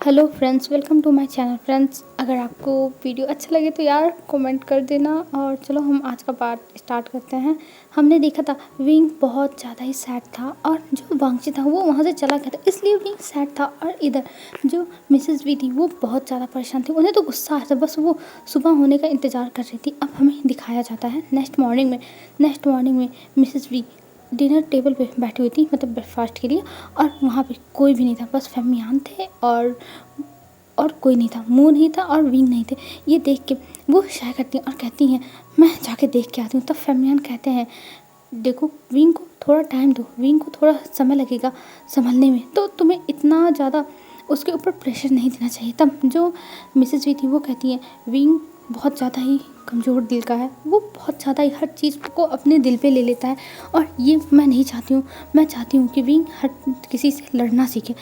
Hello friends, welcome to my channel. Friends, अगर आपको video अच्छा लगे तो यार कमेंट कर देना। और चलो हम आज का पार्ट स्टार्ट करते हैं। हमने देखा था विंग बहुत ज़्यादा ही सैड था और जो वांगची था वो वहाँ से चला गया था, इसलिए विंग सैड था। और इधर जो मिसेस वी थी वो बहुत ज़्यादा परेशान थी, उन्हें तो गुस्सा आ रहा था, बस वो सुबह होने का इंतज़ार कर रही थी। अब हमें दिखाया जाता है नेक्स्ट मॉर्निंग में मिसेस वी डिनर टेबल पे बैठी हुई थी, मतलब ब्रेकफास्ट के लिए। और वहाँ पे कोई भी नहीं था, बस फैमियान थे और कोई नहीं था, मुंह नहीं था और विंग नहीं थे। ये देख के वो शाय करती हैं और कहती हैं मैं जाके देख के आती हूँ। तब फैमियान कहते हैं देखो विंग को थोड़ा टाइम दो, विंग को थोड़ा समय लगेगा संभलने में, तो तुम्हें इतना ज़्यादा उसके ऊपर प्रेशर नहीं देना चाहिए। तब जो मिसेस वी थी वो कहती हैं विंग बहुत ज़्यादा ही कमज़ोर दिल का है, वो बहुत ज़्यादा ही हर चीज़ को अपने दिल पे ले लेता है और ये मैं नहीं चाहती हूँ। मैं चाहती हूँ कि विंग हर किसी से लड़ना सीखे।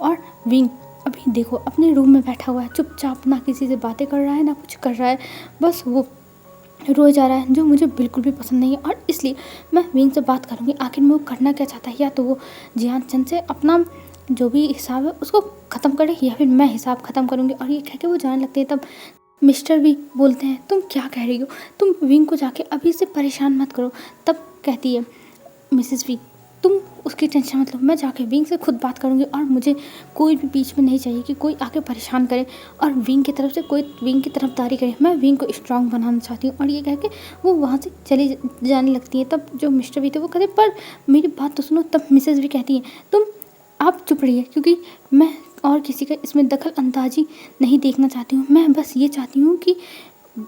और विंग अभी देखो अपने रूम में बैठा हुआ है चुपचाप, ना किसी से बातें कर रहा है ना कुछ कर रहा है, बस वो रोए जा रहा है, जो मुझे बिल्कुल भी पसंद नहीं है। और इसलिए मैं विंग से बात करूँगी आखिर में वो करना क्या चाहता है। या तो वो जियान चंद से अपना जो भी हिसाब है उसको ख़त्म करे, या फिर मैं हिसाब ख़त्म करूँगी। और ये कह के वो जाने लगते हैं। तब मिस्टर भी बोलते हैं तुम क्या कह रही हो, तुम विंग को जाके अभी से परेशान मत करो। तब कहती है मिसेस वी तुम उसकी टेंशन मत लो, मैं जाके विंग से खुद बात करूँगी और मुझे कोई भी बीच में नहीं चाहिए कि कोई आके परेशान करे और विंग की तरफ से कोई विंग की तरफदारी करे। मैं विंग को स्ट्रांग बनाना चाहती हूँ। और ये कह के वो वहाँ से चली जाने लगती है। तब जो मिस्टर वी थे वो कहते पर मेरी बात तो सुनो। तब मिसेस वी कहती है आप चुप रहिए, क्योंकि मैं और किसी का इसमें दखल अंदाजी नहीं देखना चाहती हूँ। मैं बस ये चाहती हूँ कि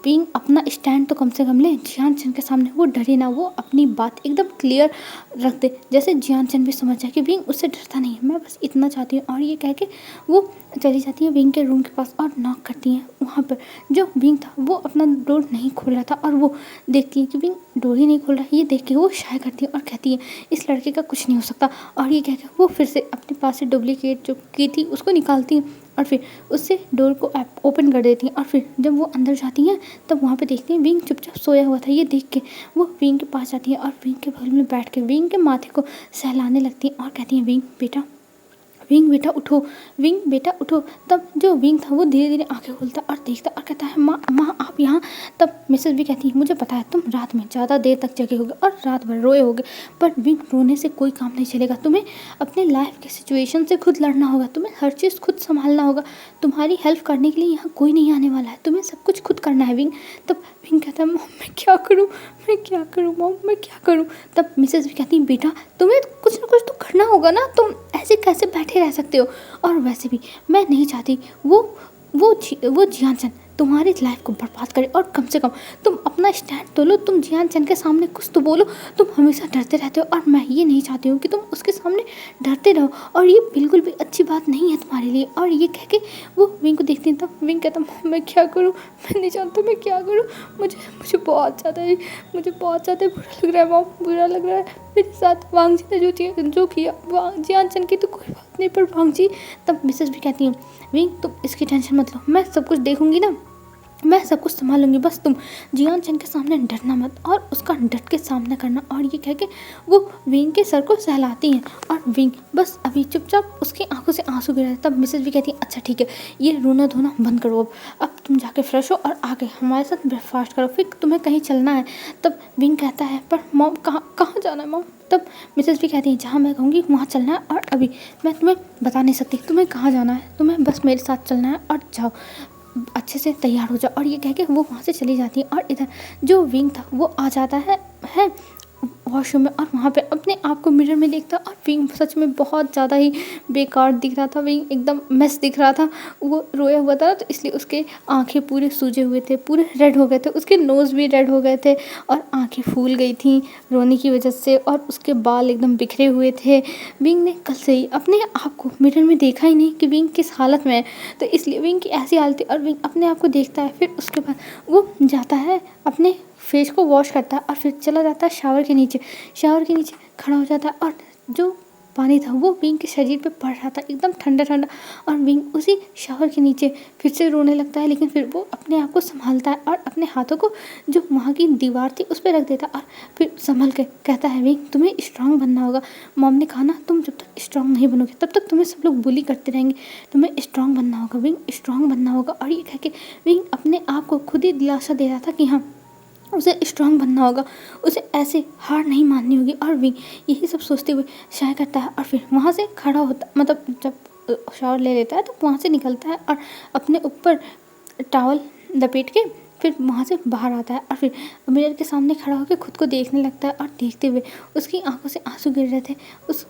विंग अपना स्टैंड तो कम से कम ले, जियान चंद के सामने वो डरे ना, वो अपनी बात एकदम क्लियर रख दे, जैसे जियान चंद भी समझ जाए कि विंग उससे डरता नहीं है। मैं बस इतना चाहती हूँ। और ये कह के वो चली जाती है विंग के रूम के पास और नॉक करती हैं। वहाँ पर जो विंग था वो अपना डोर नहीं खोल रहा था और वो देखती है कि विंग डोर ही नहीं खोल रहा है। ये देख के वो शाय करती है और कहती है इस लड़के का कुछ नहीं हो सकता। और ये कह के वो फिर से अपने पास से डुप्लीकेट जो की थी उसको निकालती हैं और फिर उससे डोर को ओपन कर देती हैं। और फिर जब वो अंदर जाती हैं तब वहाँ पे देखती हैं विंग चुपचाप सोया हुआ था। ये देख के वो विंग के पास जाती है और विंग के बगल में बैठ के विंग के माथे को सहलाने लगती हैं और कहती हैं विंग बेटा उठो, विंग बेटा उठो। तब जो विंग था वो धीरे धीरे आंखें खोलता और देखता और कहता है माँ आप यहाँ। तब मिसेस भी कहती है मुझे पता है तुम रात में ज़्यादा देर तक जगे होगे और रात भर रोए होगे, पर विंग रोने से कोई काम नहीं चलेगा। तुम्हें अपने लाइफ के सिचुएशन से खुद लड़ना होगा, तुम्हें हर चीज़ खुद संभालना होगा। तुम्हारी हेल्प करने के लिए यहाँ कोई नहीं आने वाला है, तुम्हें सब कुछ खुद करना है विंग। तब विंग कहता है मॉम मैं क्या करूँ मॉम मैं क्या करूँ। तब मिसेस भी कहती है बेटा तुम्हें कुछ ना कुछ तो करना होगा ना, तुम ऐसे कैसे बैठे रह सकते हो। और वैसे भी मैं नहीं चाहती वो जियान चंद तुम्हारी लाइफ को बर्बाद करे। और कम से कम तुम अपना स्टैंड तो लो, तुम जियान चंद के सामने कुछ तो बोलो। तुम हमेशा डरते रहते हो और मैं ये नहीं चाहती हूँ कि तुम उसके सामने डरते रहो, और ये बिल्कुल भी अच्छी बात नहीं है तुम्हारे लिए। और ये कह के वो विंग को देखती हैं। तब विंग कहता मैं क्या करूँ, मैं नहीं जानता मैं क्या करूँ। मुझे बहुत ज़्यादा बुरा लग रहा है मॉम, बुरा लग रहा है। मेरे साथ वांगजी ने जो किया जियान चंद की तो कोई बात नहीं, पर वांगजी। तब मिसेस भी कहती हैं विंग तुम इसकी टेंशन मत लो, मैं सब कुछ देखूंगी ना, मैं सब कुछ संभालूंगी, बस तुम जियान चंद के सामने डरना मत और उसका डट के सामना करना। और ये कह के वो विंग के सर को सहलाती हैं और विंग बस अभी चुपचाप उसकी आंखों से आंसू गिर रहे। तब मिसेस भी कहती है अच्छा ठीक है ये रोना धोना बंद करो, अब तुम जाके फ्रेश हो और आके हमारे साथ ब्रेकफास्ट करो, फिर तुम्हें कहीं चलना है। तब विंग कहता है पर मॉम कहाँ जाना है मॉम। तब मिसेस भी कहती हैं जहाँ मैं कहूँगी वहाँ चलना है, और अभी मैं तुम्हें बता नहीं सकती तुम्हें कहाँ जाना है, तुम्हें बस मेरे साथ चलना है और जाओ अच्छे से तैयार हो जाओ। और ये कह के वो वहाँ से चली जाती है। और इधर जो विंग था वो आ जाता है वॉशरूम में और वहाँ पे अपने आप को मिरर में देखता। और विंग सच में बहुत ज़्यादा ही बेकार दिख रहा था, विंग एकदम मेस दिख रहा था, वो रोया हुआ था तो इसलिए उसके आंखें पूरे सूजे हुए थे, पूरे रेड हो गए थे, उसके नोज़ भी रेड हो गए थे और आंखें फूल गई थी रोने की वजह से, और उसके बाल एकदम बिखरे हुए थे। विंग ने कल से ही अपने आप को मिरर में देखा ही नहीं कि विंग किस हालत में है, तो इसलिए विंग की ऐसी हालत थी। और विंग अपने आप को देखता है, फिर उसके बाद वो जाता है अपने फेस को वॉश करता है और फिर चला जाता है शावर के नीचे खड़ा हो जाता है। और जो पानी था वो विंग के शरीर पे पड़ रहा था, एकदम ठंडा ठंडा। और विंग उसी शावर के नीचे फिर से रोने लगता है, लेकिन फिर वो अपने आप को संभालता है और अपने हाथों को जो वहाँ की दीवार थी उस पर रख देता और फिर संभल के कहता है, विंग तुम्हें स्ट्रांग बनना होगा। मॉम ने कहा ना, तुम जब तक स्ट्रांग नहीं बनोगे तब तक तुम्हें सब लोग बुली करते रहेंगे, तुम्हें स्ट्रांग बनना होगा विंग, स्ट्रांग बनना होगा। और ये कह के विंग अपने आप को खुद ही दिलासा दे रहा था कि हाँ, उसे स्ट्रांग बनना होगा, उसे ऐसे हार नहीं माननी होगी। और विंग यही सब सोचते हुए शायर करता है और फिर वहाँ से खड़ा होता, मतलब जब शावर ले लेता है तो वहाँ से निकलता है और अपने ऊपर टॉवल लपेट के फिर वहाँ से बाहर आता है और फिर मिरर के सामने खड़ा होकर खुद को देखने लगता है। और देखते हुए उसकी आंखों से आंसू गिर रहे थे,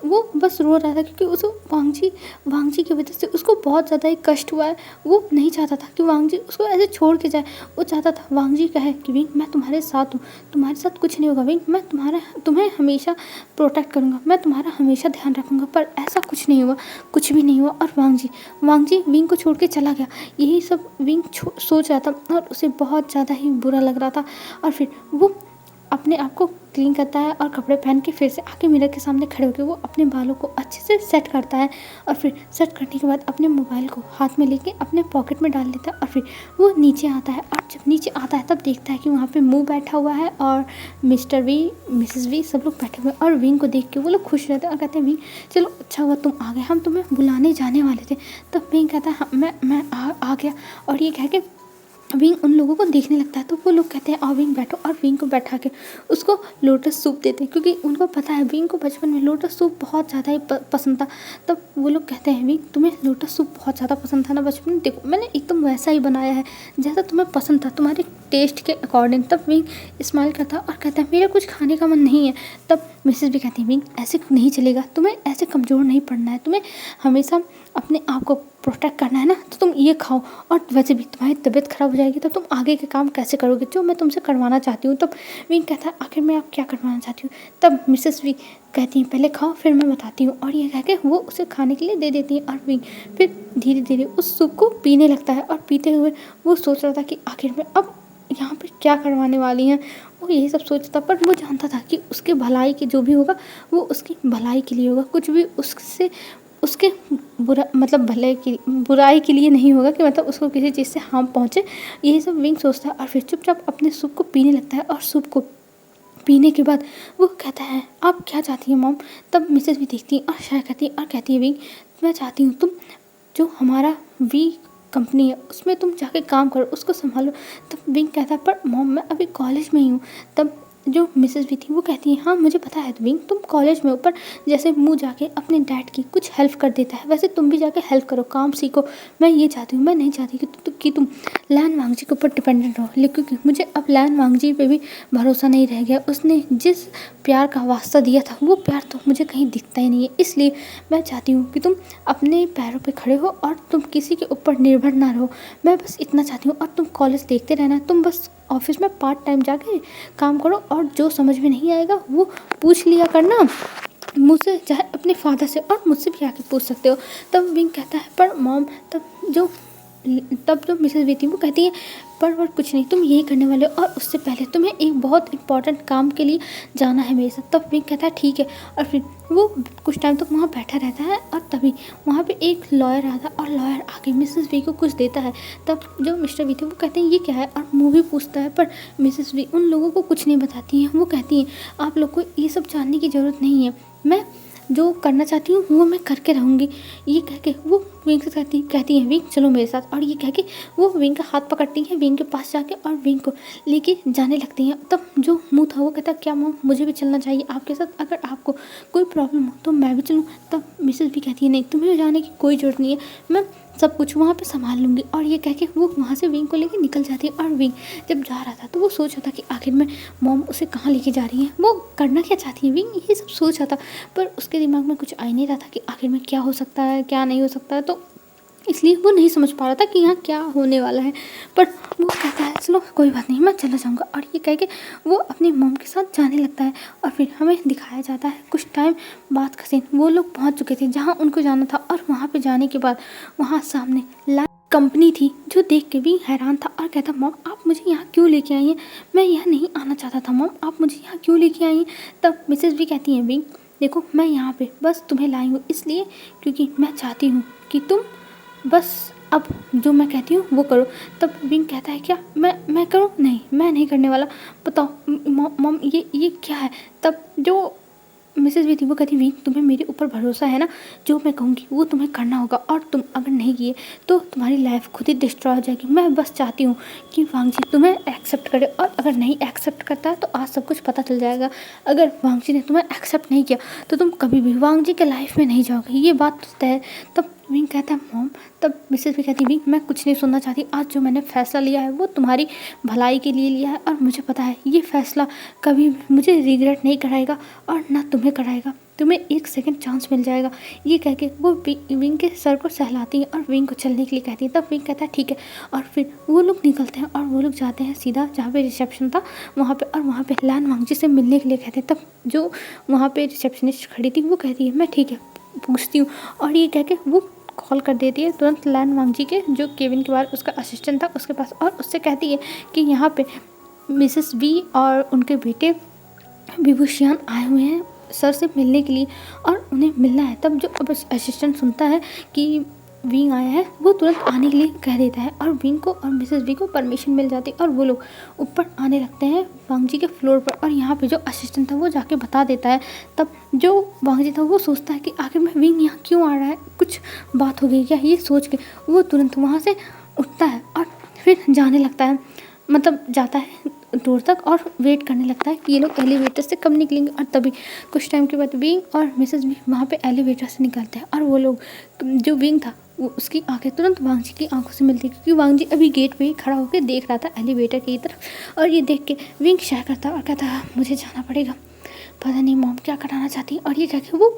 वो बस रो रहा था क्योंकि उसको वांगजी की वजह से उसको बहुत ज़्यादा ही कष्ट हुआ है। वो नहीं चाहता था कि वांगजी उसको ऐसे छोड़ के जाए, वो चाहता था वांगजी कहे कि विंग मैं तुम्हारे साथ हूँ, तुम्हारे साथ कुछ नहीं होगा विंग, मैं तुम्हें हमेशा प्रोटेक्ट करूँगा, मैं तुम्हारा हमेशा ध्यान रखूँगा। पर ऐसा कुछ नहीं हुआ, कुछ भी नहीं हुआ। और वांगजी विंग को छोड़ के चला गया। यही सब विंग सोच रहा था और उसे बहुत ज़्यादा ही बुरा लग रहा था। और फिर वो अपने आप को क्लीन करता है और कपड़े पहन के फिर से आके मिरर के सामने खड़े होकर वो अपने बालों को अच्छे से सेट करता है। और फिर सेट करने के बाद अपने मोबाइल को हाथ में लेके अपने पॉकेट में डाल लेता है। और फिर वो नीचे आता है और जब नीचे आता है तब देखता है कि वहाँ पे मुंह बैठा हुआ है और मिस्टर वी, मिसेस वी सब लोग बैठे हुए हैं। और विंग को देख के वो लोग खुश रहते हैं और कहते हैं, विंग चलो अच्छा हुआ तुम आ गए, हम तुम्हें बुलाने जाने वाले थे। तब विंग कहता है हाँ, मैं आ गया। और ये कह के विंग उन लोगों को देखने लगता है तो वो लोग कहते हैं आओ विंग बैठो, और विंग को बैठा के उसको लोटस सूप देते हैं क्योंकि उनको पता है विंग को बचपन में लोटस सूप बहुत ज़्यादा ही पसंद था। तब वो लोग कहते हैं, विंग तुम्हें लोटस सूप बहुत ज़्यादा पसंद था ना बचपन में, देखो मैंने एकदम वैसा ही बनाया है जैसा तुम्हें पसंद था, तुम्हारे टेस्ट के अकॉर्डिंग। तब विंग स्माइल करता और कहता है मेरा कुछ खाने का मन नहीं है। तब मिसेस भी कहती है, विंग ऐसे नहीं चलेगा, तुम्हें ऐसे कमज़ोर नहीं पड़ना है, तुम्हें हमेशा अपने आप को प्रोटेक्ट करना है ना, तो तुम ये खाओ। और वैसे भी तुम्हारी तबीयत ख़राब हो जाएगी तो तुम आगे के काम कैसे करोगे जो मैं तुमसे करवाना चाहती हूँ। तब विंग कहता है आखिर मैं आप क्या करवाना चाहती हूँ। तब मिसेस वी कहती हैं पहले खाओ फिर मैं बताती हूँ। और ये कह के वो उसे खाने के लिए दे देती हैं और विंग फिर धीरे धीरे उस सूप को पीने लगता है। और पीते हुए वो सोच रहा था कि आखिर में अब यहाँ पे क्या करवाने वाली हैं, वो यही सब सोचता। पर वो जानता था कि उसके भलाई के जो भी होगा वो उसकी भलाई के लिए होगा, कुछ भी उसके बुराई के लिए नहीं होगा कि मतलब उसको किसी चीज़ से हार्म पहुँचे। यही सब विंग सोचता है और फिर चुपचाप अपने सूप को पीने लगता है। और सूप को पीने के बाद वो कहता है आप क्या चाहती हैं मॉम। तब मिसेस भी देखती है और शायद कहती है और कहती है, विंग मैं चाहती हूँ तुम जो हमारा वी कंपनी है उसमें तुम जाके काम करो, उसको संभालो। तब विंग कहता है पर मॉम मैं अभी कॉलेज में ही हूँ। तब जो मिसेस भी थी वो कहती है हाँ मुझे पता है विंग तुम कॉलेज में हो, पर जैसे मुँह जाके अपने डैड की कुछ हेल्प कर देता है वैसे तुम भी जाके हेल्प करो, काम सीखो। मैं ये चाहती हूँ, मैं नहीं चाहती कि तुम लैन वांगजी के ऊपर डिपेंडेंट रहो, लेकिन क्योंकि मुझे अब लैन वांगजी पे भी भरोसा नहीं रह गया। उसने जिस प्यार का वास्ता दिया था वो प्यार तो मुझे कहीं दिखता ही नहीं है, इसलिए मैं चाहती हूँ कि तुम अपने पैरों पे खड़े हो और तुम किसी के ऊपर निर्भर ना रहो। मैं बस इतना चाहती हूँ और तुम कॉलेज देखते रहना, तुम बस ऑफिस में पार्ट टाइम जाके काम करो और जो समझ में नहीं आएगा वो पूछ लिया करना मुझसे, चाहे अपने फादर से, और मुझसे भी आके पूछ सकते हो। तब विंग कहता है पर मॉम तब जो मिसेस वी थी वो कहती है पर कुछ नहीं, तुम यही करने वाले हो और उससे पहले तुम्हें एक बहुत इंपॉर्टेंट काम के लिए जाना है मेरे साथ। तब विंग कहता है ठीक है। और फिर वो कुछ टाइम तक वहाँ बैठा रहता है और तभी वहाँ पे एक लॉयर आता है और लॉयर आके मिसेस वी को कुछ देता है। तब जो मिस्टर वी थे वो कहते हैं ये क्या है, और मुँह भी पूछता है, पर मिसेस वी उन लोगों को कुछ नहीं बताती हैं। वो कहती हैं आप लोग को ये सब जानने की ज़रूरत नहीं है, मैं जो करना चाहती हूँ वो मैं करके रहूँगी। ये कह के वो विंग से कहती है विंग चलो मेरे साथ। और ये कह के वो विंग का हाथ पकड़ती है विंग के पास जाके और विंग को लेके जाने लगती हैं। तब जो मुंह था वो कहता क्या मॉम मुझे भी चलना चाहिए आपके साथ, अगर आपको कोई प्रॉब्लम हो तो मैं भी चलूँ। तब मिसेस भी कहती है नहीं तुम्हें जाने की कोई ज़रूरत नहीं है, मैं सब कुछ वहाँ पे संभाल लूँगी। और ये कह के वो वहाँ से विंग को लेके निकल जाती है। और विंग जब जा रहा था तो वो सोच रहा था कि आखिर में मॉम उसे कहाँ लेके जा रही है, वो करना क्या चाहती है। विंग ये सब सोच रहा था पर उसके दिमाग में कुछ आ ही नहीं रहा था कि आखिर में क्या हो सकता है क्या नहीं हो सकता है, तो इसलिए वो नहीं समझ पा रहा था कि यहाँ क्या होने वाला है। पर वो कहता है चलो कोई बात नहीं मैं चला जाऊँगा। और ये कह के वो अपनी मॉम के साथ जाने लगता है। और फिर हमें दिखाया जाता है कुछ टाइम बाद का सीन, वो लोग पहुँच चुके थे जहाँ उनको जाना था। और वहाँ पे जाने के बाद वहाँ सामने कंपनी थी जो देख के भी हैरान था और कहता मॉम आप मुझे यहाँ क्यों लेके आई हैं, मैं यहाँ नहीं आना चाहता था मॉम, आप मुझे यहाँ क्यों लेके आई हैं। तब मिसेस भी कहती हैं विंग देखो मैं यहाँ पे बस तुम्हें लाई हूँ इसलिए क्योंकि मैं चाहती हूँ कि तुम बस अब जो मैं कहती हूँ वो करो। तब विंग कहता है क्या मैं करूँ? नहीं, मैं नहीं करने वाला। बताओ मॉम ये क्या है? तब जो मिसेस भी थी वो कहती विंग तुम्हें मेरे ऊपर भरोसा है ना, जो मैं कहूँगी वो तुम्हें करना होगा और तुम अगर नहीं किए तो तुम्हारी लाइफ खुद ही डिस्ट्रॉय हो जाएगी। मैं बस चाहती हूँ कि वांग जी तुम्हें एक्सेप्ट करे और अगर नहीं एक्सेप्ट करता है तो आज सब कुछ पता चल जाएगा। अगर वांग जी ने तुम्हें एक्सेप्ट नहीं किया तो तुम कभी भी वांग जी के लाइफ में नहीं जाओगे, ये बात तो तय है। तब विंग कहता है मॉम, तब मिसेस भी कहती विंग मैं कुछ नहीं सुनना चाहती, आज जो मैंने फ़ैसला लिया है वो तुम्हारी भलाई के लिए लिया है और मुझे पता है ये फ़ैसला कभी भी मुझे रिग्रेट नहीं कराएगा और ना तुम्हें कराएगा, तुम्हें एक सेकंड चांस मिल जाएगा। ये कह के वो विंग के सर को सहलाती है और विंग को चलने के लिए कहती है। तब विंग कहता है ठीक है और फिर वो लोग निकलते हैं और वो लोग जाते हैं सीधा जहाँ पे रिसेप्शन था वहाँ पे, और वहाँ पे लैन वांग जी से मिलने के लिए कहते हैं। तब जो वहाँ पे रिसेप्शनिस्ट खड़ी थी वो कहती है मैं ठीक है पूछती हूँ, और ये कह के वो कॉल कर देती है तुरंत लैन वांग जी के जो केविन के बाहर उसका असिस्टेंट था उसके पास, और उससे कहती है कि यहाँ पे मिसेस वी और उनके बेटे विभूषियान आए हुए हैं सर से मिलने के लिए और उन्हें मिलना है। तब जो असिस्टेंट सुनता है कि विंग आया है वो तुरंत आने के लिए कह देता है और विंग को और मिसेस वी को परमिशन मिल जाती है और वो लोग ऊपर आने लगते हैं वांग जी के फ्लोर पर। और यहाँ पे जो असिस्टेंट था वो जाके बता देता है। तब जो वांग जी था वो सोचता है कि आखिर में विंग यहाँ क्यों आ रहा है, कुछ बात हो गई क्या, ये सोच के वो तुरंत वहाँ से उठता है और फिर जाने लगता है, मतलब जाता है डोर तक और वेट करने लगता है कि ये लोग एलिवेटर से कब निकलेंगे। और तभी कुछ टाइम के बाद विंग और मिसेस भी वहाँ पे एलिवेटर से निकलते हैं और वो लोग जो विंग था वो उसकी आंखें तुरंत वांग जी की आंखों से मिलती क्योंकि वांग जी अभी गेट पे ही खड़ा होकर देख रहा था एलिवेटर की तरफ। और ये देख के विंग शाय करता और कहता है मुझे जाना पड़ेगा, पता नहीं मॉम क्या कराना चाहती है। और ये कह के वो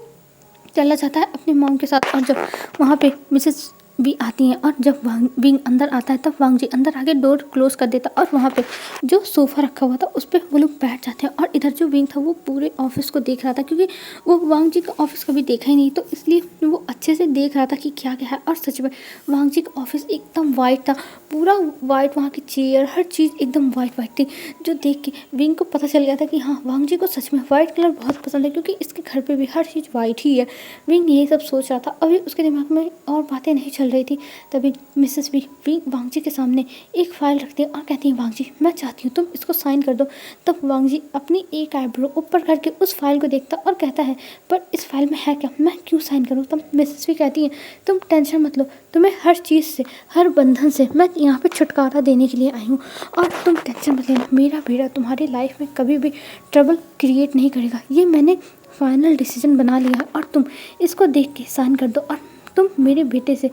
चला जाता है अपने मॉम के साथ। और जब वहाँ पे मिसेस भी आती हैं और जब विंग अंदर आता है तब वांग जी अंदर आके डोर क्लोज कर देता और वहाँ पे जो सोफ़ा रखा हुआ था उस पर वो लोग बैठ जाते हैं। और इधर जो विंग था वो पूरे ऑफिस को देख रहा था क्योंकि वो वांग जी का ऑफिस कभी देखा ही नहीं, तो इसलिए वो अच्छे से देख रहा था कि क्या क्या है। और सच में वांग जी का ऑफिस एकदम वाइट था, पूरा वाइट, वहाँ की चेयर हर चीज़ एकदम वाइट वाइट थी, जो देख के विंग को पता चल गया था कि हाँ वांग जी को सच में वाइट कलर बहुत पसंद है क्योंकि इसके घर पे भी हर चीज़ वाइट ही है। विंग यही सब सोच रहा था, अभी उसके दिमाग में और बातें नहीं चल रही थी। तभी मिसेस भी विंग वांग जी के सामने एक फ़ाइल रखती है और कहती है वांग जी मैं चाहती हूँ तुम इसको साइन कर दो। तब वांग जी अपनी एक आईब्रो ऊपर करके उस फाइल को देखता और कहता है पर इस फाइल में है क्या, मैं क्यों साइन करूँ। तब मिसेस भी कहती है तुम टेंशन मत लो, तुम्हें हर चीज़ से हर बंधन से मैं यहाँ पे छुटकारा देने के लिए आई हूँ और तुम टेंशन मत लेना, मेरा बेटा तुम्हारी लाइफ में कभी भी ट्रबल क्रिएट नहीं करेगा, ये मैंने फाइनल डिसीजन बना लिया है और तुम इसको देख के साइन कर दो और तुम मेरे बेटे से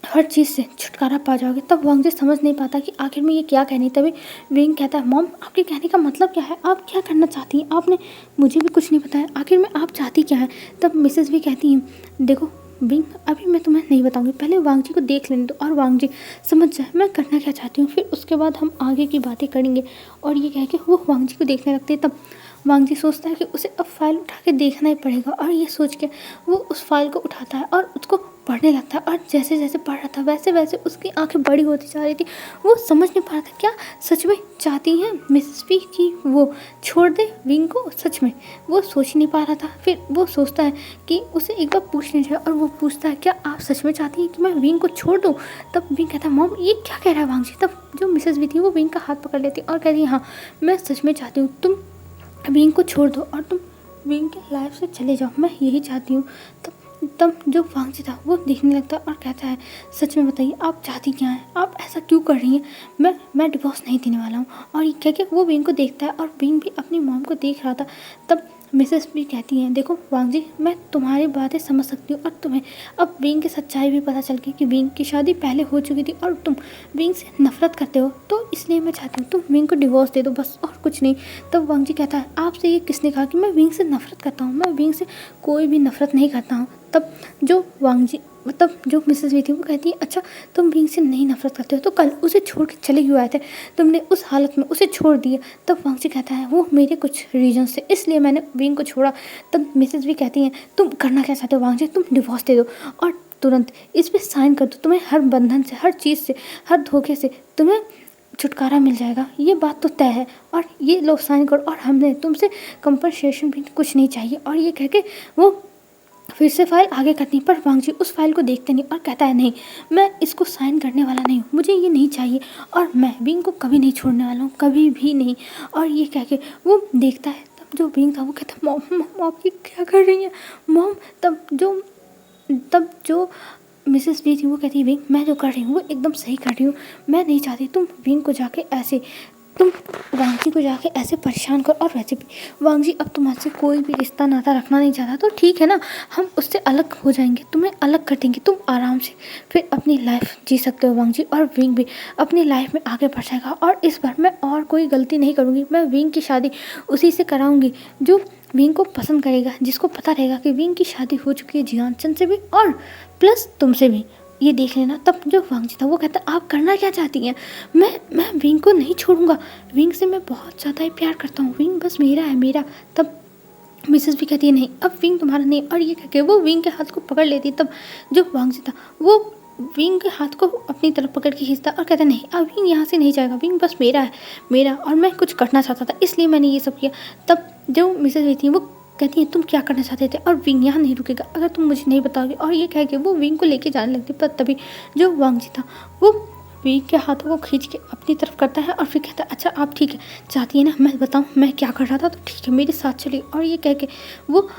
हर चीज़ से छुटकारा पा जाओगे। तब वांग जी समझ नहीं पाता कि आखिर में ये क्या कहनी। तभी विंग कहता है मॉम आपके कहने का मतलब क्या है, आप क्या करना चाहती हैं, आपने मुझे भी कुछ नहीं बताया, आखिर में आप चाहती क्या है। तब मिसेस भी कहती हैं देखो विंग अभी मैं तुम्हें नहीं बताऊंगी, पहले वांग जी को देख लेने दो और वांग जी समझ जाए मैं करना क्या चाहती हूँ, फिर उसके बाद हम आगे की बातें करेंगे। और ये कह के वो वांग जी को देखने लगते हैं। तब वांग जी सोचता है कि उसे अब फाइल उठा के देखना ही पड़ेगा और ये सोच के वो उस फाइल को उठाता है और उसको पढ़ने लगता है। और जैसे जैसे पढ़ रहा था वैसे वैसे उसकी आंखें बड़ी होती जा रही थी, वो समझ नहीं पा रहा था क्या सच में चाहती हैं मिसेस पी कि वो छोड़ दे विंग को, सच में वो सोच नहीं पा रहा था। फिर वो सोचता है कि उसे एक बार पूछने जाए और वो पूछता है क्या आप सच में चाहती हैं कि मैं विंग को छोड़ दूँ। तब विंग कहता है मॉम ये क्या कह रहा है वांग जी। तब जो मिसेस भी थी वो विंग का हाथ पकड़ लेती और कहती है हाँ मैं सच में चाहती हूँ तुम विंग को छोड़ दो और तुम विंग के लाइफ से चले जाओ, मैं यही चाहती हूँ। तब जो वांग जी था वो देखने लगता है और कहता है सच में बताइए आप चाहती क्या हैं, आप ऐसा क्यों कर रही हैं, मैं डिवोर्स नहीं देने वाला हूँ। और ये कह के वो विंग को देखता है और विंग भी अपनी मॉम को देख रहा था। तब मिसेस भी कहती हैं देखो वांग जी मैं तुम्हारी बातें समझ सकती हूँ और तुम्हें अब विंग की सच्चाई भी पता चल गई कि विंग की शादी पहले हो चुकी थी और तुम विंग से नफरत करते हो, तो इसलिए मैं चाहती हूँ तुम विंग को डिवोर्स दे दो बस और कुछ नहीं। तब वांग जी कहता है आपसे ये किसने कहा कि मैं विंग से नफरत करता हूँ, मैं विंग से कोई भी नफरत नहीं करता हूँ। तब जो वांग जी मतलब जो मिसेस वी थी वो कहती है अच्छा तुम विंग से नहीं नफरत करते हो तो कल उसे छोड़ के चले क्यों आए थे, तुमने उस हालत में उसे छोड़ दिया। तब वांग जी कहता है वो मेरे कुछ रीजन से इसलिए मैंने विंग को छोड़ा। तब मिसेस वी कहती हैं तुम करना क्या चाहते हो वांग जी, तुम डिवोर्स दे दो और तुरंत इस पर साइन कर दो, तुम्हें हर बंधन से हर चीज़ से हर धोखे से तुम्हें छुटकारा मिल जाएगा, ये बात तो तय है, और ये लो साइन करो, और हमने तुमसे कंपनसेशन भी कुछ नहीं चाहिए। और ये कह के वो फिर से फाइल आगे करनी, पर वांगजी उस फाइल को देखते नहीं और कहता है नहीं, मैं इसको साइन करने वाला नहीं हूँ, मुझे ये नहीं चाहिए, और मैं विंग को कभी नहीं छोड़ने वाला हूँ, कभी भी नहीं। और ये कह के वो देखता है, तब जो विंग था वो कहता है मॉम मॉम आप ये क्या कर रही हैं मॉम। तब जो मिसेस वी थी वो कहती है विंग मैं जो कर रही हूँ वो एकदम सही कर रही हूँ, मैं नहीं चाहती तुम वांगजी को जाके ऐसे परेशान कर। और वैसे भी वांगजी अब तुमसे कोई भी रिश्ता नाता रखना नहीं चाहता, तो ठीक है ना, हम उससे अलग हो जाएंगे, तुम्हें अलग कर देंगे, तुम आराम से फिर अपनी लाइफ जी सकते हो वांगजी। और विंग भी अपनी लाइफ में आगे बढ़ जाएगा, और इस बार मैं और कोई गलती नहीं करूँगी, मैं विंग की शादी उसी से कराऊँगी जो विंग को पसंद करेगा, जिसको पता रहेगा कि विंग की शादी हो चुकी है जियानचंद से भी और प्लस तुमसे भी, ये देख लेना। तब जो वांगजी था वो कहता आप करना क्या चाहती हैं, मैं विंग को नहीं छोड़ूंगा, विंग से मैं बहुत ज़्यादा ही प्यार करता हूँ, विंग बस मेरा है मेरा। तब मिसेस भी कहती है नहीं अब विंग तुम्हारा नहीं, और ये कह के वो विंग के हाथ को पकड़ लेती। तब जो वांगजी था वो विंग के हाथ को अपनी तरफ पकड़ के खींचता और कहता नहीं अब विंग यहाँ से नहीं जाएगा, विंग बस मेरा है मेरा, और मैं कुछ करना चाहता था इसलिए मैंने ये सब किया। तब जो मिसेस भी थी वो कहती है तुम क्या करना चाहते थे, और विंग यहाँ नहीं रुकेगा अगर तुम मुझे नहीं बताओगे। और ये कह के वो विंग को लेके जाने लगती, पर तभी जो वांगजी था वो विंग के हाथों को खींच के अपनी तरफ करता है, और फिर कहता है अच्छा आप ठीक है चाहती है ना मैं बताऊँ मैं क्या कर रहा था, तो ठीक है मेरे साथ चलिए। और ये कह के वो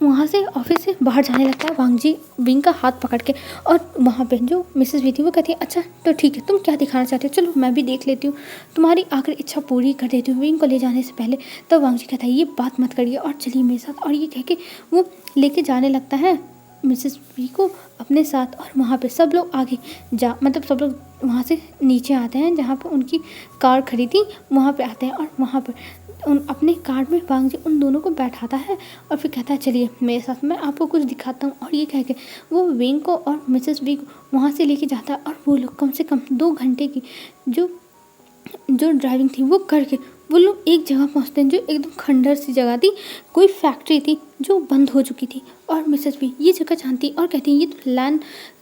वहाँ से ऑफिस से बाहर जाने लगता है वांगजी विंग का हाथ पकड़ के। और वहाँ पे जो मिसेस वी थी वो कहती है अच्छा तो ठीक है तुम क्या दिखाना चाहते हो, चलो मैं भी देख लेती हूँ, तुम्हारी आखिरी इच्छा पूरी कर देती हूँ विंग को ले जाने से पहले। तब वांगजी कहता है ये बात मत करिए और चलिए मेरे साथ। और ये कह के वो लेके जाने लगता है मिसेस वी को अपने साथ, और वहाँ पे सब लोग आगे सब लोग वहाँ से नीचे आते हैं जहाँ पे उनकी कार खड़ी थी, वहाँ पे आते हैं, और वहाँ पर अपने कार में वांगजी उन दोनों को बैठाता है और फिर कहता है चलिए मेरे साथ मैं आपको कुछ दिखाता हूँ। और ये कह के वो विंग को और मिसेस वी को वहाँ से लेके जाता है, और वो लोग कम से कम 2 घंटे की जो ड्राइविंग थी वो करके वो लोग एक जगह पहुँचते हैं जो एकदम खंडर सी जगह थी, कोई फैक्ट्री थी जो बंद हो चुकी थी। और मिसेस वी ये जगह जानती और कहती है ये तो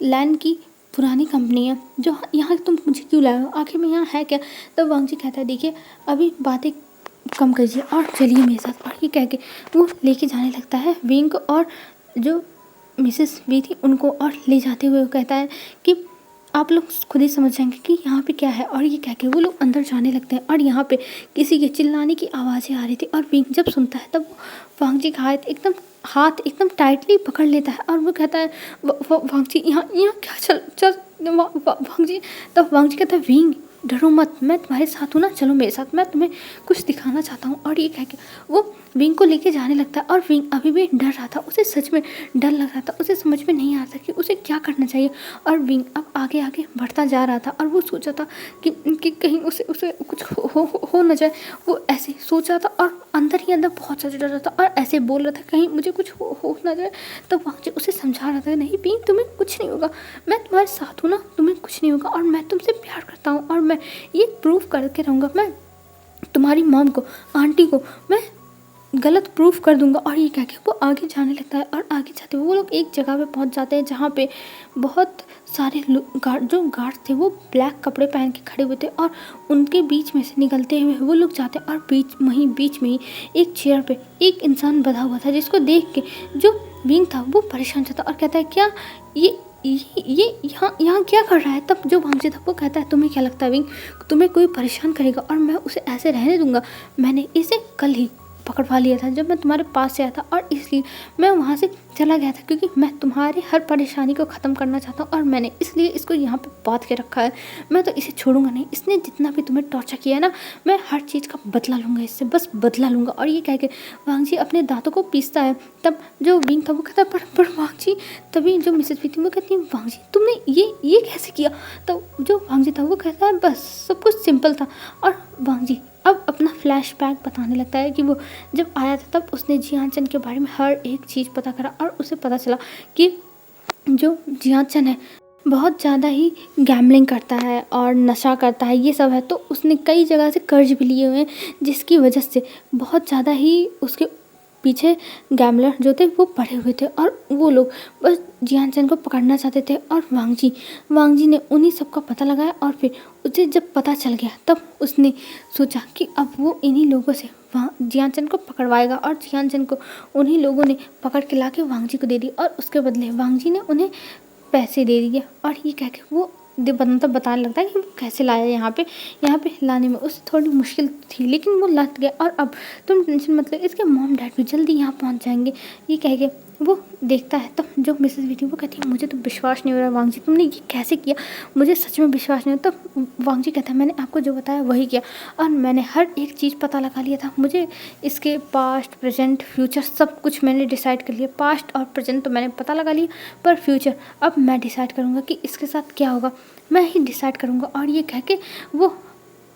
लैंड की पुरानी कंपनी है, जो यहाँ तुम मुझे क्यों लाए हो, आखिर में यहाँ है क्या। तब वांगजी कहता है देखिए अभी बातें कम कीजिए और चलिए मेरे साथ। और ये कह के वो लेके जाने लगता है विंग को, और जो मिसेस वी थी उनको, और ले जाते हुए वो कहता है कि आप लोग खुद ही समझ जाएंगे कि यहाँ पे क्या है। और ये कह के वो लोग अंदर जाने लगते हैं, और यहाँ पे किसी के चिल्लाने की आवाज़ें आ रही थी, और विंग जब सुनता है तब वांगजी का हाथ एकदम टाइटली पकड़ लेता है, और वो कहता है वांगजी यहाँ क्या चल वांगजी। तब वांगजी कहता है विंग डरो मत, मैं तुम्हारे साथ हूँ ना, चलो मेरे साथ, मैं तुम्हें कुछ दिखाना चाहता हूँ। और ये कह के वो विंग को लेके जाने लगता है, और विंग अभी भी डर रहा था, उसे सच में डर लग रहा था, उसे समझ में नहीं आ रहा था कि उसे क्या करना चाहिए। और विंग अब आगे आगे बढ़ता जा रहा था, और वो सोचा था कि कहीं उसे कुछ हो न जाए, वो ऐसे सोच रहा था, और अंदर ही अंदर बहुत ज़्यादा डर रहा था, और ऐसे बोल रहा था कहीं मुझे कुछ हो न जाए। तब वांगजी उसे समझा रहा था नहीं विंग तुम्हें कुछ नहीं होगा, मैं तुम्हारे साथ हूँ ना, तुम्हें कुछ नहीं होगा, और मैं तुमसे प्यार करता हूँ, और मैं ये प्रूव करके रहूँगा, मैं तुम्हारी मॉम को आंटी को मैं गलत प्रूफ कर दूंगा। और ये कह के वो आगे जाने लगता है, और आगे जाते हुए वो लोग एक जगह पे पहुंच जाते हैं जहाँ पे बहुत सारे गार्ड थे वो ब्लैक कपड़े पहन के खड़े हुए थे, और उनके बीच में से निकलते हुए वो लोग जाते हैं, और बीच में ही एक चेयर पे एक इंसान बधा हुआ था, जिसको देख के जो विंग था वो परेशान था और कहता है क्या ये यहाँ क्या कर रहा है। तब जो वांगजी था वो कहता है तुम्हें क्या लगता है विंग तुम्हें कोई परेशान करेगा और मैं उसे ऐसे रहने दूंगा, मैंने इसे कल ही पकड़वा लिया था जब मैं तुम्हारे पास से आया था, और इसलिए मैं वहाँ से चला गया था क्योंकि मैं तुम्हारे हर परेशानी को ख़त्म करना चाहता हूँ, और मैंने इसलिए इसको यहाँ पे बांध के रखा है, मैं तो इसे छोड़ूंगा नहीं, इसने जितना भी तुम्हें टॉर्चर किया है ना मैं हर चीज़ का बदला लूँगा, इससे बस बदला लूँगा। और ये कह के वांगजी अपने दांतों को पीसता है। तब जो विंग था वो कहता है पर वांगजी, तभी जो मिसेस वी थी वो कहती है वांगजी तुमने ये कैसे किया। तो जो वांगजी था वो कहता है बस सब कुछ सिंपल था। और वांगजी अब अपना फ्लैशबैक बताने लगता है कि वो जब आया था तब उसने जियानचंद के बारे में हर एक चीज़ पता करा, और उसे पता चला कि जो जियानचंद है बहुत ज़्यादा ही गैम्बलिंग करता है और नशा करता है, ये सब है। तो उसने कई जगह से कर्ज भी लिए हुए हैं जिसकी वजह से बहुत ज़्यादा ही उसके पीछे गैमलर जो थे वो पड़े हुए थे और वो लोग बस जियान चैन को पकड़ना चाहते थे। और वांग जी ने उन्हीं सब का पता लगाया और फिर उसे जब पता चल गया तब उसने सोचा कि अब वो इन्हीं लोगों से वहाँ जियान चैन को पकड़वाएगा। और जियान चैन को उन्हीं लोगों ने पकड़ के ला के वांग जी को दे दी और उसके बदले वांग जी ने उन्हें पैसे दे दिए। और ये कह के वो बताने लगता है कि वो कैसे लाया यहाँ पे लाने में उसे थोड़ी मुश्किल थी, लेकिन वो लट गया। और अब तुम टेंशन मत लो, इसके मॉम डैड भी जल्दी यहाँ पहुँच जाएंगे। ये कह के वो देखता है तब जो मिसेस वीटी वो कहती है मुझे तो विश्वास नहीं हो रहा वांग जी, तुमने ये कैसे किया, मुझे सच में विश्वास नहीं हो। तब वांग जी कहता है मैंने आपको जो बताया वही किया और मैंने हर एक चीज़ पता लगा लिया था। मुझे इसके पास्ट प्रेजेंट फ्यूचर सब कुछ मैंने डिसाइड कर लिया। पास्ट और प्रेजेंट तो मैंने पता लगा लिया, पर फ्यूचर अब मैं डिसाइड करूँगा कि इसके साथ क्या होगा, मैं ही डिसाइड करूँगा। और ये कह के वो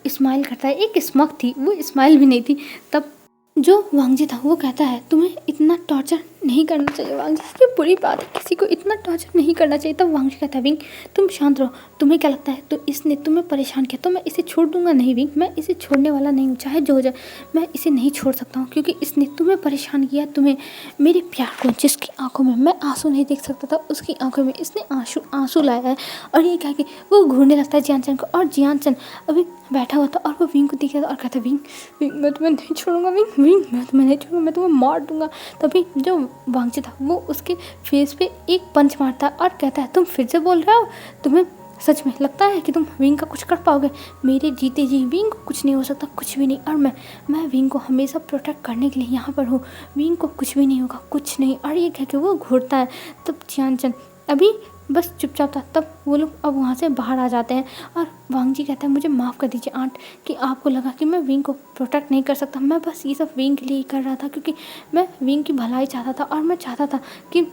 स्माइल करता है, एक स्मक थी, वो स्माइल भी नहीं थी। तब जो वांग जी था वो कहता है तुम्हें इतना टॉर्चर नहीं करना चाहिए वांग जी, ये बुरी बात है, किसी को इतना टॉर्चर नहीं करना चाहिए। तब वांग जी कहता है विंग तुम शांत रहो, तुम्हें क्या लगता है तो इसने तुम्हें परेशान किया तो मैं इसे छोड़ दूंगा? नहीं विंग, मैं इसे छोड़ने वाला नहीं हूँ, चाहे जो हो जाए मैं इसे नहीं छोड़ सकता हूँ, क्योंकि इसने तुम्हें परेशान किया, तुम्हें मेरे प्यार को, जिसकी आंखों में मैं आंसू नहीं देख सकता था उसकी आंखों में इसने आंसू लाया है। और ये कह के वो घूरने लगता है जियान चैन को। और जियान चैन अभी बैठा हुआ था और वो विंग को देख रहा था और कहता है विंग मैं तुम्हें नहीं छोड़ूंगा, विंग मैं तुम्हें नहीं छोड़ूंगा, मैं तुम्हें मार दूंगा। तभी जो वांग जी था वो उसके फेस पे एक पंच मारता है और कहता है तुम फिर से बोल रहे हो, तुम्हें सच में लगता है कि तुम विंग का कुछ कर पाओगे? मेरे जीते जी विंग को कुछ नहीं हो सकता, कुछ भी नहीं। और मैं विंग को हमेशा प्रोटेक्ट करने के लिए यहाँ पर हूँ, विंग को कुछ भी नहीं होगा, कुछ नहीं। और ये कह के वो घूरता है। तब जियान चैन अभी बस चुपचाप था। तब वो लोग अब वहाँ से बाहर आ जाते हैं और वांग जी कहता है मुझे माफ़ कर दीजिए आंट कि आपको लगा कि मैं विंग को प्रोटेक्ट नहीं कर सकता, मैं बस ये सब विंग के लिए ही कर रहा था, क्योंकि मैं विंग की भलाई चाहता था और मैं चाहता था कि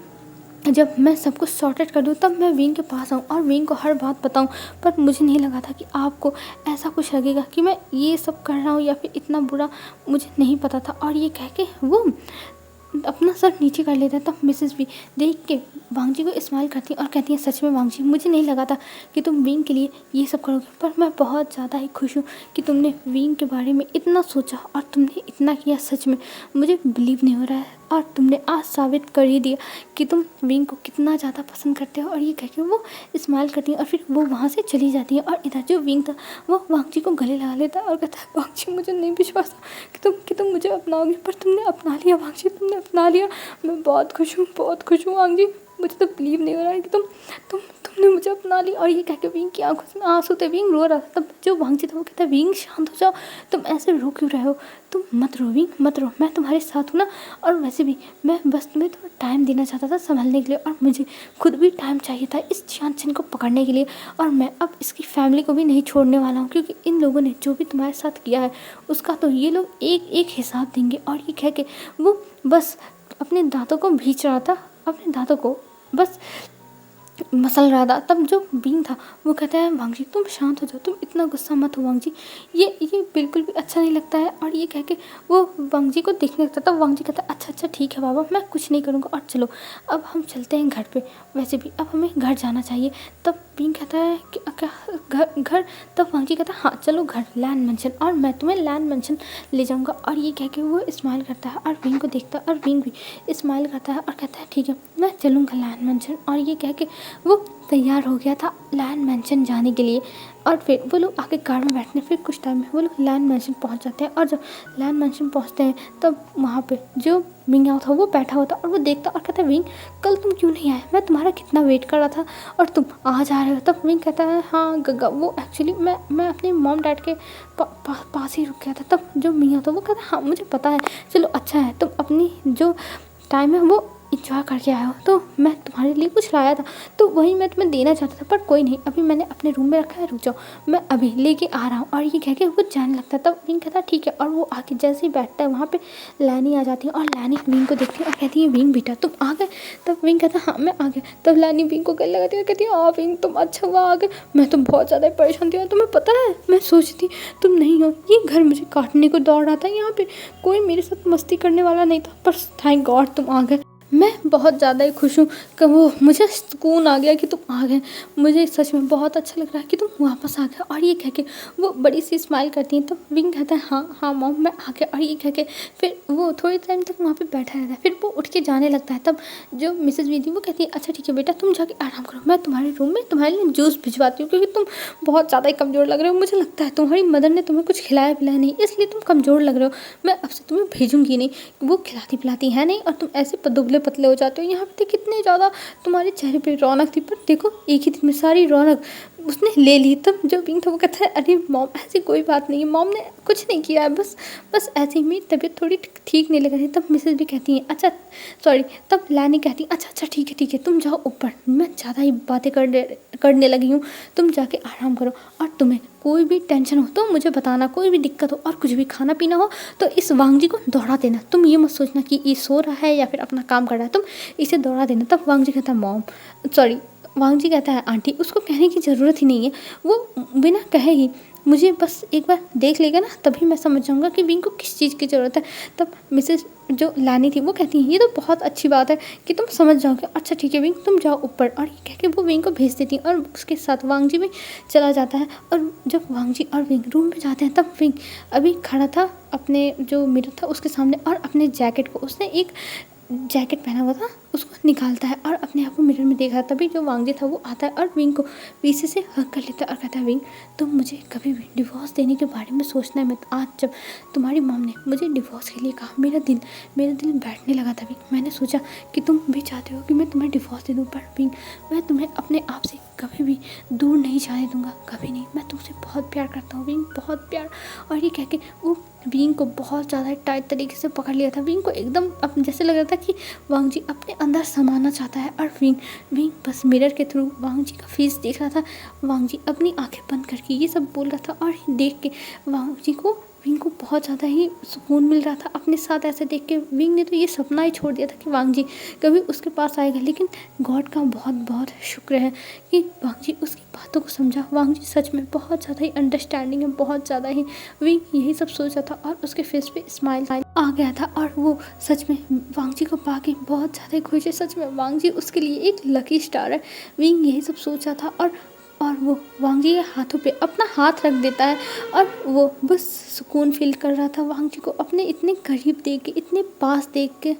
जब मैं सब कुछ सॉर्टेड कर दूँ तब मैं विंग के पास आऊँ और विंग को हर बात बताऊँ। पर मुझे नहीं लगा था कि आपको ऐसा कुछ लगेगा कि मैं ये सब कर रहा हूँ या फिर इतना बुरा, मुझे नहीं पता था। और ये कह के वो अपना सर नीचे कर लेता है। तब मिसेस भी देख के वांग जी को स्माइल करती है और कहती है सच में वांग जी, मुझे नहीं लगा था कि तुम विंग के लिए ये सब करोगे, पर मैं बहुत ज़्यादा ही खुश हूँ कि तुमने विंग के बारे में इतना सोचा और तुमने इतना किया। सच में मुझे बिलीव नहीं हो रहा है और तुमने आज साबित कर ही दिया कि तुम विंग को कितना ज़्यादा पसंद करते हो। और ये कह के वो स्माइल करती है और फिर वो वहाँ से चली जाती है। और इधर जो विंग था वो वांग जी को गले लगा लेता है और कहता है वांग जी मुझे नहीं विश्वास था कि तुम मुझे अपनाओगे, पर तुमने अपना लिया वांग जी, तुमने अपना लिया। मैं बहुत खुश हूँ वांग जी, मुझे तो बिलीव नहीं हो रहा है कि तुमने मुझे अपना ली। और ये कह के विंग की आंखों में आंसू थे, विंग रो रहा था। तब जो वांग जी था वो कहता है विंग शांत हो जाओ, तुम ऐसे रो क्यों रहे हो, तुम मत रो विंग मत रो, मैं तुम्हारे साथ हूँ ना। और वैसे भी मैं बस तुम्हें थोड़ा टाइम देना चाहता था संभलने के लिए, और मुझे खुद भी टाइम चाहिए था इस जियान चैन को पकड़ने के लिए। और मैं अब इसकी फैमिली को भी नहीं छोड़ने वाला हूँ, क्योंकि इन लोगों ने जो भी तुम्हारे साथ किया है उसका तो ये लोग एक एक हिसाब देंगे। और ये कह के वो बस अपने दांतों को भींच रहा था, अपने दांतों को बस मसल रहा था। तब जो विंग था वो कहता है वांग जी तुम शांत हो जाओ, तुम इतना गुस्सा मत हो वांग जी, ये बिल्कुल भी अच्छा नहीं लगता है। और ये कह के वो वांग जी को देखने लगता। तब वांग जी कहता है अच्छा ठीक है बाबा, मैं कुछ नहीं करूँगा, और चलो अब हम चलते हैं घर पे, वैसे भी अब हमें घर जाना चाहिए। तब विंग कहता है कि क्या घर? तब वांग जी कहता है हाँ चलो घर, लैंड मेंशन, और मैं तुम्हें लैंड मेंशन ले जाऊँगा। और ये कह के वो स्माइल करता है और विंग को देखता है और विंग भी स्माइल करता है और कहता है ठीक है मैं चलूँगा लैंड मेंशन। और ये कह के वो तैयार हो गया था लैंड मेंशन जाने के लिए। और फिर वो लोग आके कार में बैठने, फिर कुछ टाइम में वो लोग लैंड मेंशन पहुंच जाते हैं। और जब लैंड मेंशन पहुंचते हैं तब वहाँ पे जो विंग था वो बैठा हुआ था और वो देखता और कहता है विंग कल तुम क्यों नहीं आए, मैं तुम्हारा कितना वेट कर रहा था और तुम आज आ रहे हो। तब विंग कहता है हाँ गग्गा, वो एक्चुअली मैं अपने मॉम डैड के पास ही रुक गया था। तब जो मियाँ था वो कहता है हाँ मुझे पता है, चलो अच्छा है तुम अपनी जो टाइम है वो इंजॉय करके आया हो, तो मैं तुम्हारे लिए कुछ लाया था तो वही मैं तुम्हें देना चाहता था, पर कोई नहीं अभी मैंने अपने रूम में रखा है, रुक जाओ मैं अभी लेके आ रहा हूँ। और ये कह के वो जाने लगता है। तब विंग कहता है ठीक है, और वो आके जैसे ही बैठता है वहाँ पे लैनी आ जाती है और लैनी विंग को देखती है और कहती है विंग बेटा तुम आ गए? तब विंग कहता है हाँ मैं आ गया। तब लैनी विंग को गले लगाती है और कहती है हाँ विंग तुम अच्छा हुआ आ गए, मैं तो बहुत ज़्यादा परेशान थी और तुम्हें पता है मैं सोचती तुम नहीं हो, ये घर मुझे काटने को दौड़ रहा था, यहाँ पे कोई मेरे साथ मस्ती करने वाला नहीं था, पर थैंक गॉड तुम आ गए। मैं बहुत ज़्यादा ही खुश हूँ कि वो मुझे सुकून आ गया कि तुम आ गए। मुझे सच में बहुत अच्छा लग रहा है कि तुम वापस आ गए। और ये कह के वो बड़ी सी स्माइल करती हैं, तो विंग कहता है हाँ हाँ मॉम मैं आ गया। और ये कह के फिर वो थोड़ी टाइम तक वहाँ पे बैठा रहता है, फिर वो उठ के जाने लगता है। तब जो मिसेज विधि वो कहती है अच्छा ठीक है बेटा तुम जाके आराम करो, मैं तुम्हारे रूम में तुम्हारे लिए जूस भिजवाती हूँ, क्योंकि तुम बहुत ज़्यादा ही कमज़ोर लग रहे हो। मुझे लगता है तुम्हारी मदर ने तुम्हें कुछ खिलाया पिलाया नहीं, इसलिए तुम कमज़ोर लग रहे हो। मैं अब से तुम्हें भेजूंगी नहीं, वो खिलाती पिलाती है नहीं और तुम ऐसे दुबले पतले हो जाते हो। यहाँ पे कितने ज़्यादा तुम्हारे चेहरे पे रौनक थी, पर देखो एक ही दिन में सारी रौनक उसने ले ली। तब जो विंग था वो कहता है अरे मॉम ऐसी कोई बात नहीं है, मॉम ने कुछ नहीं किया है, बस ऐसे ही मेरी तबीयत थोड़ी ठीक नहीं लग रही। तब मिसेज भी कहती हैं अच्छा सॉरी, तब लैनी कहती अच्छा अच्छा ठीक है तुम जाओ ऊपर, मैं ज़्यादा ही बातें करने लगी हूँ, तुम जाके आराम करो। और तुम्हें कोई भी टेंशन हो तो मुझे बताना, कोई भी दिक्कत हो और कुछ भी खाना पीना हो तो इस वांग जी को दौड़ा देना। तुम ये मत सोचना कि ये सो रहा है या फिर अपना काम कर रहा है, तुम इसे दौड़ा देना। तब वांग जी कहता है मॉम सॉरी, वांग जी कहता है आंटी उसको कहने की ज़रूरत ही नहीं है, वो बिना कहे ही मुझे बस एक बार देख लेगा ना तभी मैं समझ जाऊँगा कि विंग को किस चीज़ की ज़रूरत है। तब मिसेज जो लानी थी वो कहती है ये तो बहुत अच्छी बात है कि तुम समझ जाओगे, अच्छा ठीक है विंग तुम जाओ ऊपर। और ये कह के वो विंग को भेज देती है और उसके साथ वांग जी भी चला जाता है। और जब वांग जी और विंग रूम में जाते हैं तब विंग अभी खड़ा था अपने जो मिरर था उसके सामने, और अपने जैकेट को उसने एक जैकेट पहना हुआ था उसको निकालता है और अपने आप को मिरर में देखा। तभी जो वांग जी था वो आता है और विंग को पीछे से हक कर लेता है और कहता है विंग तुम मुझे कभी भी डिवोर्स देने के बारे में सोचना है मत। आज जब तुम्हारी मॉम ने मुझे डिवोर्स के लिए कहा मेरा दिल बैठने लगा था विंग, मैंने सोचा कि तुम भी चाहते हो कि मैं तुम्हें डिवोर्स दे दूँ, पर विंग मैं तुम्हें अपने आप से कभी भी दूर नहीं जाने दूंगा, कभी नहीं, मैं तुमसे बहुत प्यार करता हूँ विंग, बहुत प्यार। और ये कह के वो विंग को बहुत ज़्यादा टाइट तरीके से पकड़ लिया था। विंग को एकदम जैसे लग रहा था कि वांग जी अपने अंदर समाना चाहता है। और विंग बस मिरर के थ्रू वांग जी का फेस देख रहा था। वांग जी अपनी आंखें बंद करके ये सब बोल रहा था और देख के वांग जी को विंग को बहुत ज़्यादा ही सुकून मिल रहा था अपने साथ ऐसे देख के। विंग ने तो ये सपना ही छोड़ दिया था कि वांग जी कभी उसके पास आएगा, लेकिन गॉड का बहुत बहुत शुक्र है कि वांग जी उसकी बातों को समझा। वांग जी सच में बहुत ज़्यादा ही अंडरस्टैंडिंग है, बहुत ज़्यादा ही। विंग यही सब सोचा था और उसके फेस पे स्माइल आ गया था और वो सच में वांग जी को पाके बहुत ज़्यादा खुश है। सच में वांग जी उसके लिए एक लकी स्टार है। विंग यही सब सोचा था और वो वांग जी के हाथों पे अपना हाथ रख देता है और वो बस सुकून फील कर रहा था वांग जी को अपने इतने करीब देख के, इतने पास देख के।